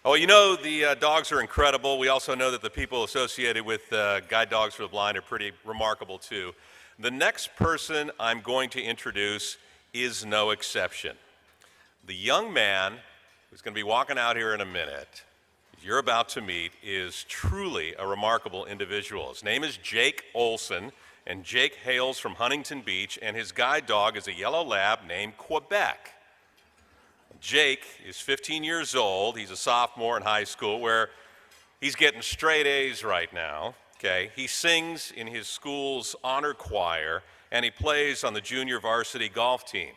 Oh, you know, the dogs are incredible. We also know that the people associated with Guide Dogs for the Blind are pretty remarkable too. The next person I'm going to introduce is no exception. The young man who's going to be walking out here in a minute, you're about to meet, is truly a remarkable individual. His name is Jake Olson, and Jake hails from Huntington Beach, and his guide dog is a yellow lab named Quebec. Jake is 15 years old. He's a sophomore in high school where he's getting straight A's right now. Okay, he sings in his school's honor choir, and he plays on the junior varsity golf team.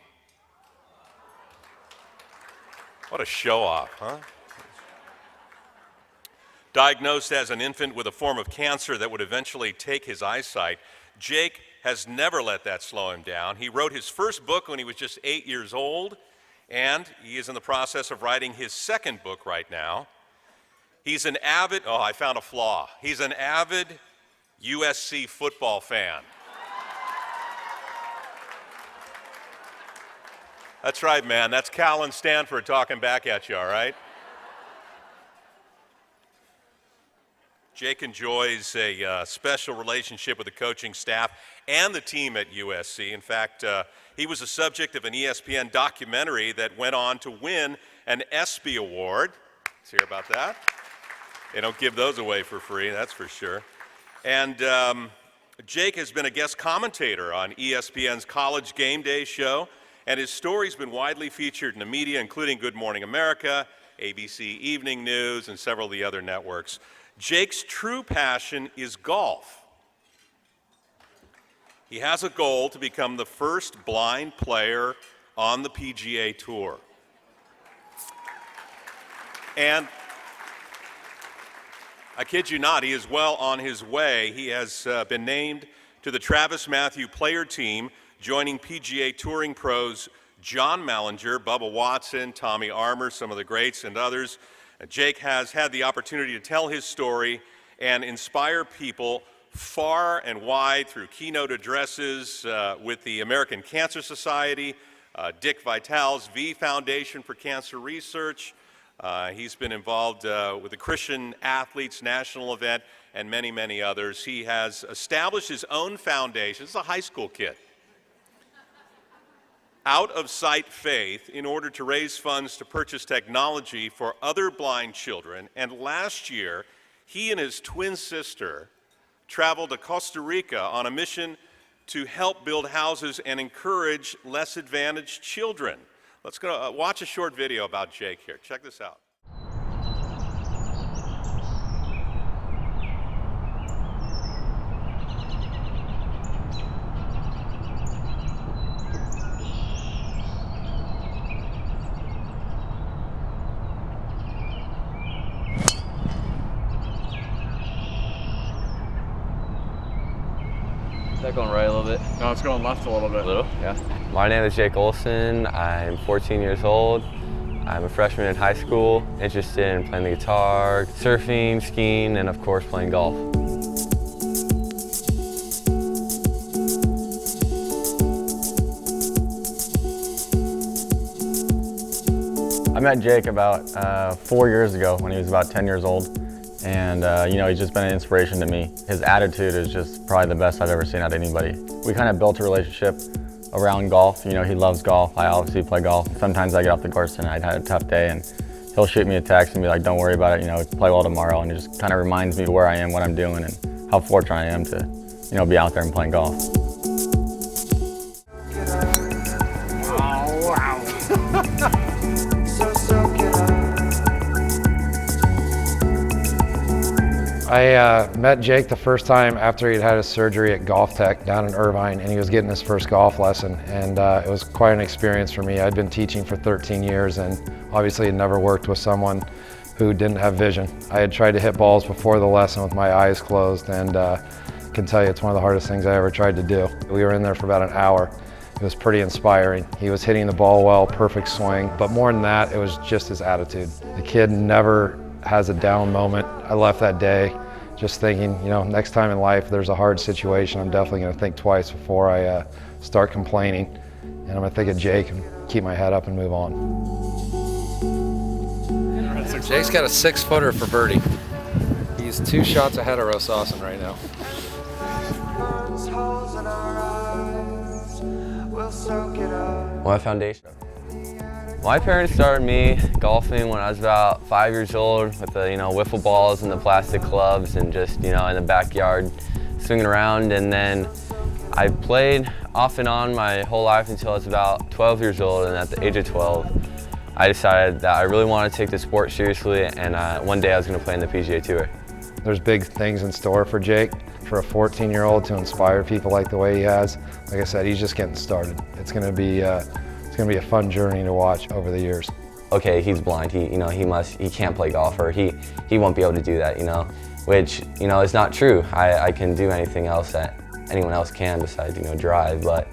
What a show-off, huh? Diagnosed as an infant with a form of cancer that would eventually take his eyesight, Jake has never let that slow him down. He wrote his first book when he was just 8 years old, and he is in the process of writing his second book right now. He's an avid, oh, I found a flaw. He's an avid USC football fan. That's right, man. That's Cal and Stanford talking back at you, all right? Jake enjoys a special relationship with the coaching staff and the team at USC. In fact, he was the subject of an ESPN documentary that went on to win an ESPY award. Let's hear about that. They don't give those away for free, that's for sure. And Jake has been a guest commentator on ESPN's College Game Day show, and his story's been widely featured in the media, including Good Morning America, ABC Evening News, and several of the other networks. Jake's true passion is golf. He has a goal to become the first blind player on the PGA Tour. And I kid you not, he is well on his way. He has been named to the Travis Matthew player team, joining PGA touring pros John Mallinger, Bubba Watson, Tommy Armour, some of the greats, and others. Jake has had the opportunity to tell his story and inspire people far and wide through keynote addresses with the American Cancer Society, Dick Vitale's V Foundation for Cancer Research. He's been involved with the Christian Athletes National event and many, many others. He has established his own foundation. He's a high school kid. Out of Sight Faith, in order to raise funds to purchase technology for other blind children. And last year, he and his twin sister traveled to Costa Rica on a mission to help build houses and encourage less advantaged children. Let's go watch a short video about Jake here. Check this out. Is that going right a little bit? No, it's going left a little bit. A little? Yeah. My name is Jake Olson. I'm 14 years old. I'm a freshman in high school, interested in playing the guitar, surfing, skiing, and of course playing golf. I met Jake about 4 years ago when he was about 10 years old. And you know, he's just been an inspiration to me. His attitude is just probably the best I've ever seen out of anybody. We kind of built a relationship around golf. You know, he loves golf. I obviously play golf. Sometimes I get off the course and I'd had a tough day and he'll shoot me a text and be like, don't worry about it, you know, play well tomorrow. And it just kind of reminds me where I am, what I'm doing, and how fortunate I am to, you know, be out there and playing golf. Oh, wow. I met Jake the first time after he'd had his surgery at Golf Tech down in Irvine, and he was getting his first golf lesson, and it was quite an experience for me. I'd been teaching for 13 years and obviously had never worked with someone who didn't have vision. I had tried to hit balls before the lesson with my eyes closed, and I can tell you it's one of the hardest things I ever tried to do. We were in there for about an hour. It was pretty inspiring. He was hitting the ball well, perfect swing, but more than that, it was just his attitude. The kid never has a down moment. I left that day just thinking, you know, next time in life there's a hard situation, I'm definitely going to think twice before I start complaining. And I'm going to think of Jake and keep my head up and move on. That's Jake's got a 6-footer for birdie. He's 2 shots ahead of Rosausen right now. My foundation. My parents started me golfing when I was about 5 years old with the, wiffle balls and the plastic clubs and just, in the backyard swinging around. And then I played off and on my whole life until I was about 12 years old. And at the age of 12, I decided that I really wanted to take the sport seriously, and one day I was going to play in the PGA Tour. There's big things in store for Jake, for a 14-year-old to inspire people like the way he has. Like I said, he's just getting started. It's going to be a fun journey to watch over the years. Okay, he's blind. He can't play golf, or he won't be able to do that. Which is not true. I can do anything else that anyone else can besides drive. But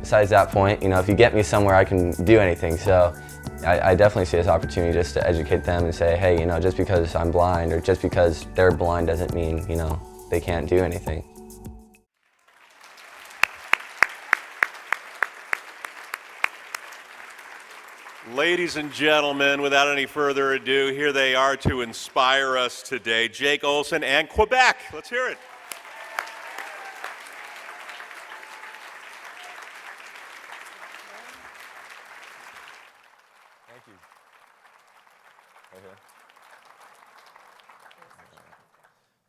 besides that point, if you get me somewhere, I can do anything. So I definitely see this opportunity just to educate them and say, hey, just because I'm blind or just because they're blind doesn't mean, they can't do anything. Ladies and gentlemen, without any further ado, here they are to inspire us today, Jake Olson and Quebec. Let's hear it. Thank you.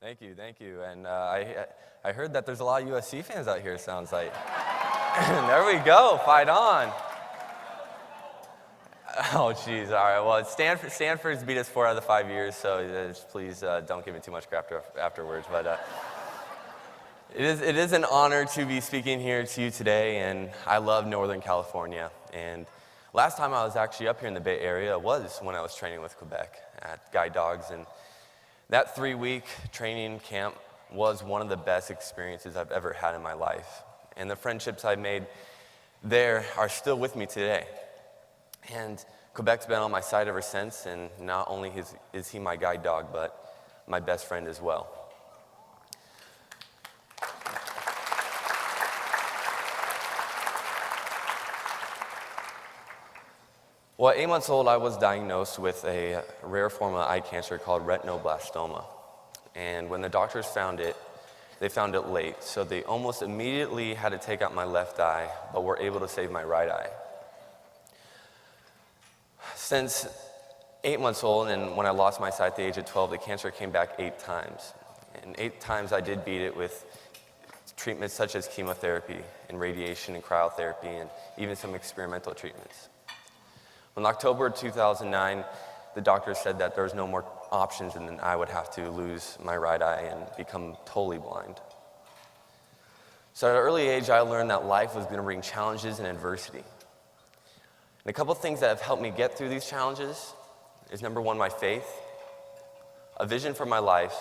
Right here. Thank you. And I heard that there's a lot of USC fans out here, it sounds like. There we go, fight on. Oh, geez, all right. Well, Stanford's beat us 4 out of the 5 years, so just please don't give me too much crap afterwards. But it is an honor to be speaking here to you today, and I love Northern California. And last time I was actually up here in the Bay Area was when I was training with Quebec at Guide Dogs, and that 3-week training camp was one of the best experiences I've ever had in my life. And the friendships I made there are still with me today. And Quebec's been on my side ever since, and not only is he my guide dog, but my best friend as well. Well, at 8 months old, I was diagnosed with a rare form of eye cancer called retinoblastoma. And when the doctors found it, they found it late. So they almost immediately had to take out my left eye, but were able to save my right eye. Since 8 months old, and when I lost my sight at the age of 12, the cancer came back 8 times. And 8 times I did beat it with treatments such as chemotherapy and radiation and cryotherapy and even some experimental treatments. In October 2009, the doctor said that there was no more options and then I would have to lose my right eye and become totally blind. So at an early age, I learned that life was going to bring challenges and adversity. And a couple of things that have helped me get through these challenges is, number 1, my faith, a vision for my life,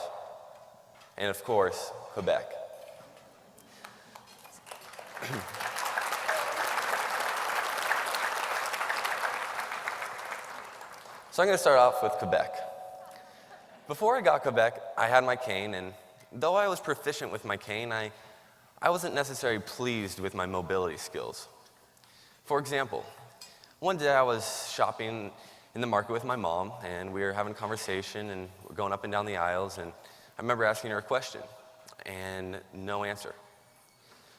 and of course, Quebec. So I'm going to start off with Quebec. Before I got Quebec, I had my cane, and though I was proficient with my cane, I wasn't necessarily pleased with my mobility skills. For example, one day I was shopping in the market with my mom, and we were having a conversation, and we're going up and down the aisles, and I remember asking her a question, and no answer.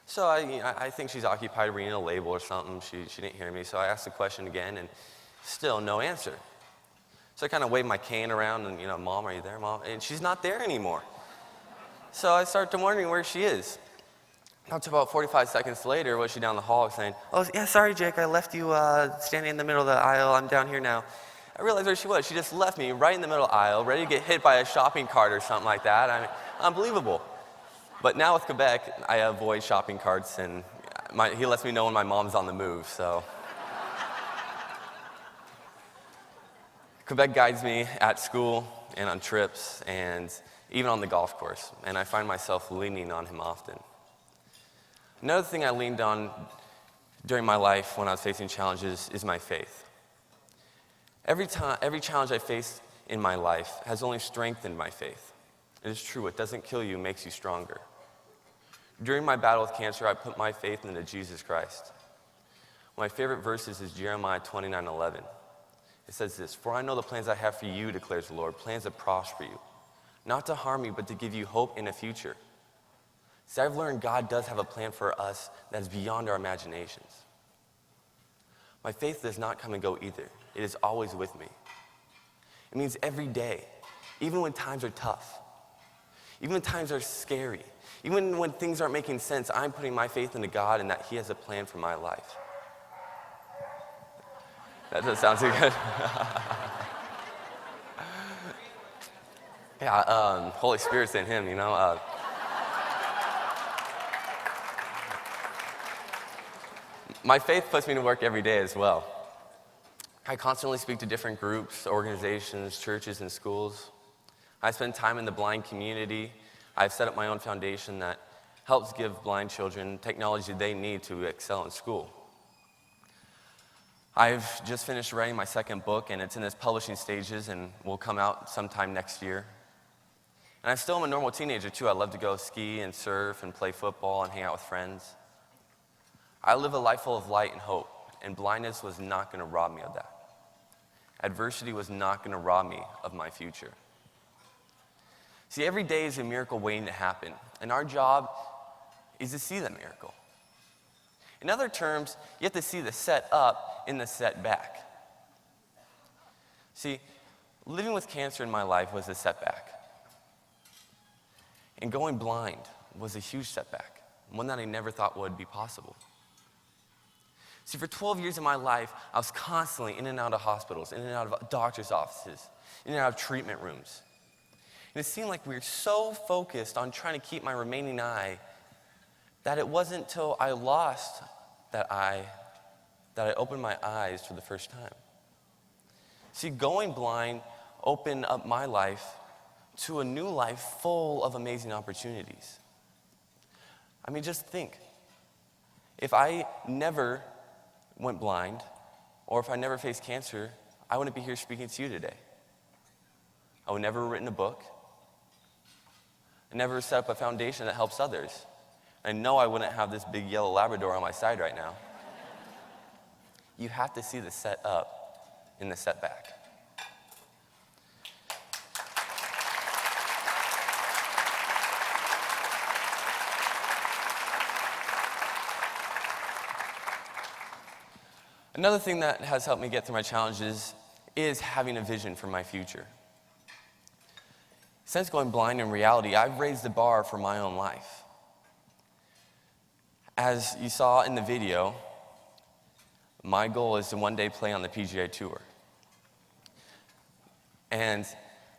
So I think she's occupied reading a label or something. She didn't hear me, so I asked the question again, and still no answer. So I kind of waved my cane around, and, Mom, are you there, Mom? And she's not there anymore. So I started wondering where she is. Not to about 45 seconds later, was she down the hall saying, oh, yeah, sorry, Jake, I left you standing in the middle of the aisle. I'm down here now. I realized where she was. She just left me right in the middle of the aisle, ready to get hit by a shopping cart or something like that. I mean, unbelievable. But now with Quebec, I avoid shopping carts, and he lets me know when my mom's on the move, so. Quebec guides me at school and on trips and even on the golf course, and I find myself leaning on him often. Another thing I leaned on during my life when I was facing challenges is my faith. Every challenge I face in my life has only strengthened my faith. It is true, what doesn't kill you makes you stronger. During my battle with cancer, I put my faith into Jesus Christ. My favorite verses is Jeremiah 29:11. It says this, "For I know the plans I have for you, declares the Lord, plans to prosper you, not to harm you, but to give you hope in a future." See, I've learned God does have a plan for us that is beyond our imaginations. My faith does not come and go either. It is always with me. It means every day, even when times are tough, even when times are scary, even when things aren't making sense, I'm putting my faith into God and that He has a plan for my life. That doesn't sound too good. Yeah, Holy Spirit's in Him, you know. My faith puts me to work every day as well. I constantly speak to different groups, organizations, churches, and schools. I spend time in the blind community. I've set up my own foundation that helps give blind children technology they need to excel in school. I've just finished writing my second book, and it's in its publishing stages and will come out sometime next year. And I still am a normal teenager, too. I love to go ski and surf and play football and hang out with friends. I live a life full of light and hope, and blindness was not going to rob me of that. Adversity was not going to rob me of my future. See, every day is a miracle waiting to happen, and our job is to see that miracle. In other terms, you have to see the set up in the setback. See, living with cancer in my life was a setback. And going blind was a huge setback, one that I never thought would be possible. See, for 12 years of my life, I was constantly in and out of hospitals, in and out of doctor's offices, in and out of treatment rooms. And it seemed like we were so focused on trying to keep my remaining eye that it wasn't till I lost that eye that I opened my eyes for the first time. See, going blind opened up my life to a new life full of amazing opportunities. I mean, just think. If I never went blind, or if I never faced cancer, I wouldn't be here speaking to you today. I would never have written a book. I never set up a foundation that helps others. I know I wouldn't have this big yellow Labrador on my side right now. You have to see the set up in the setback. Another thing that has helped me get through my challenges is having a vision for my future. Since going blind in reality, I've raised the bar for my own life. As you saw in the video, my goal is to one day play on the PGA Tour. And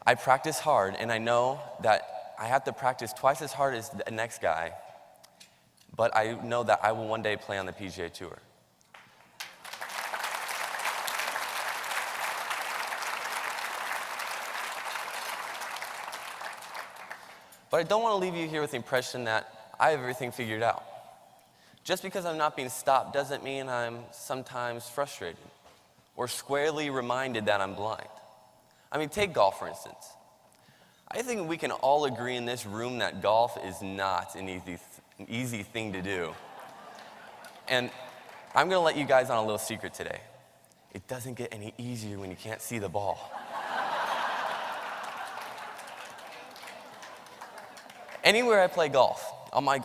I practice hard, and I know that I have to practice twice as hard as the next guy, but I know that I will one day play on the PGA Tour. But I don't want to leave you here with the impression that I have everything figured out. Just because I'm not being stopped doesn't mean I'm sometimes frustrated or squarely reminded that I'm blind. I mean, take golf, for instance. I think we can all agree in this room that golf is not an easy thing to do. And I'm going to let you guys on a little secret today. It doesn't get any easier when you can't see the ball. Anywhere I play golf, on my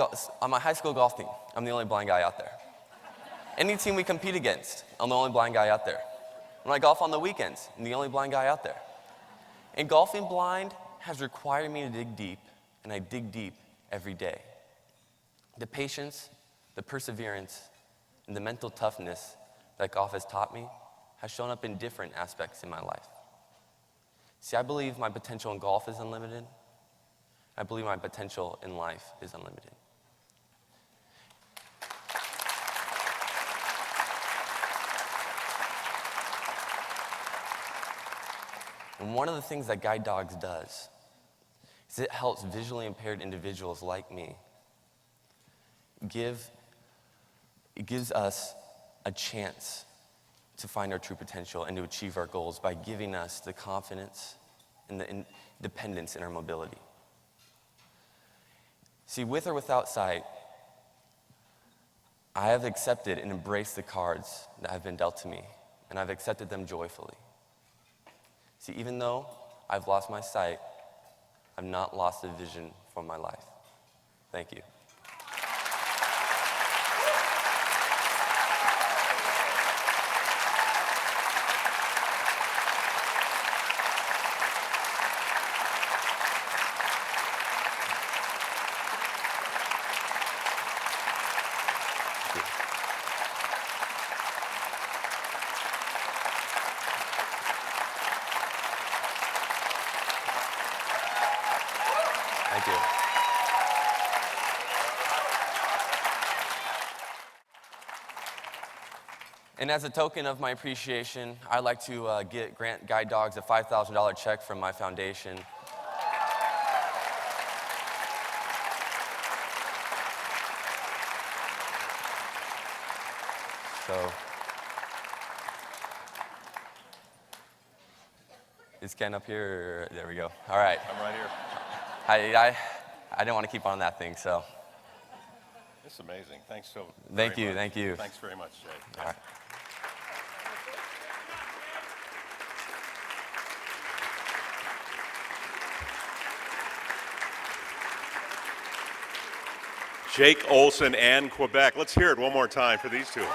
high school golf team, I'm the only blind guy out there. Any team we compete against, I'm the only blind guy out there. When I golf on the weekends, I'm the only blind guy out there. And golfing blind has required me to dig deep, and I dig deep every day. The patience, the perseverance, and the mental toughness that golf has taught me has shown up in different aspects in my life. See, I believe my potential in golf is unlimited. I believe my potential in life is unlimited. And one of the things that Guide Dogs does is it helps visually impaired individuals like me it gives us a chance to find our true potential and to achieve our goals by giving us the confidence and the independence in our mobility. See, with or without sight, I have accepted and embraced the cards that have been dealt to me, and I've accepted them joyfully. See, even though I've lost my sight, I've not lost a vision for my life. Thank you. Thank you. And as a token of my appreciation, I'd like to grant Guide Dogs a $5,000 check from my foundation. So, is Ken up here? There we go. All right. I'm right here. I didn't want to keep on that thing, so. It's amazing. Thanks so Thank very you, much. thank you. Thanks very much, Jake. All right. Jake Olson and Quebec. Let's hear it one more time for these two.